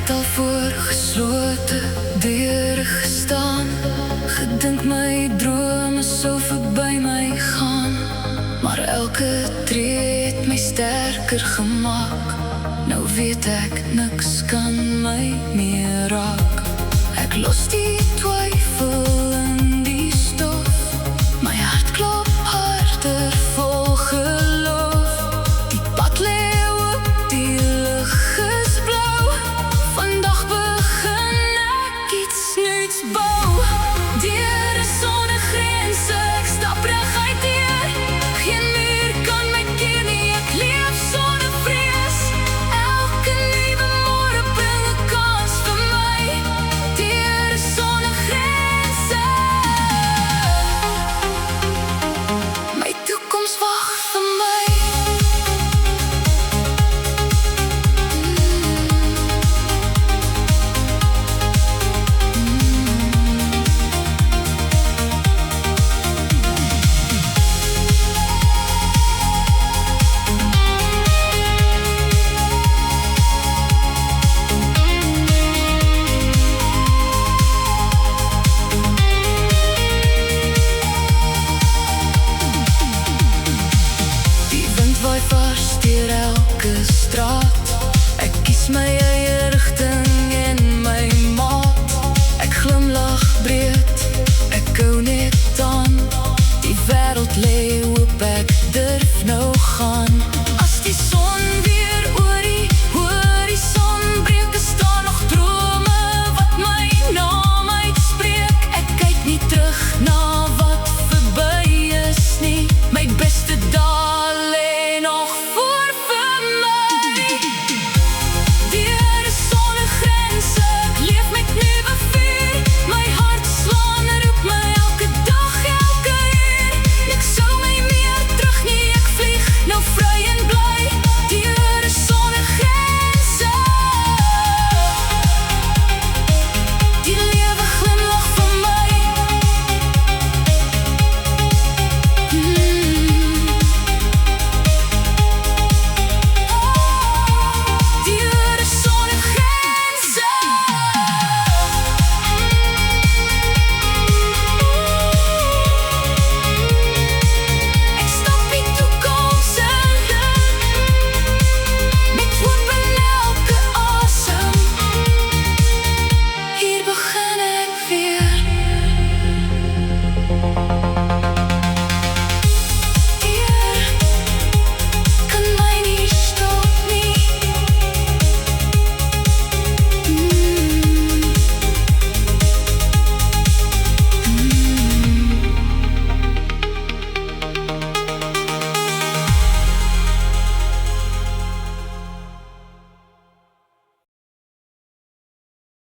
het al voor geslote deure gestaan, gedink my drome sou verby my gaan. Maar elke tree het my sterker gemaak. Nou weet ek, niks kan my meer raak. Ek los die twyfel in die stof. My hart klop harder vol geloof. Die pad lê oop, die lug is blou. Vandag begin ek iets nuuts bou. Deur sonder grense, ek stap reguit deur. Geen muur kan my keer nie, ek leef sonder vrees. Elke nuwe môre bring 'n kans vir my. Deur sonder grense, my toekoms wag vir my. Waai vars deur elke straat. Ek kies my eie rigting en my maat. Ek glimlag breed, ek hou net aan. Die wêreld lê oop, ek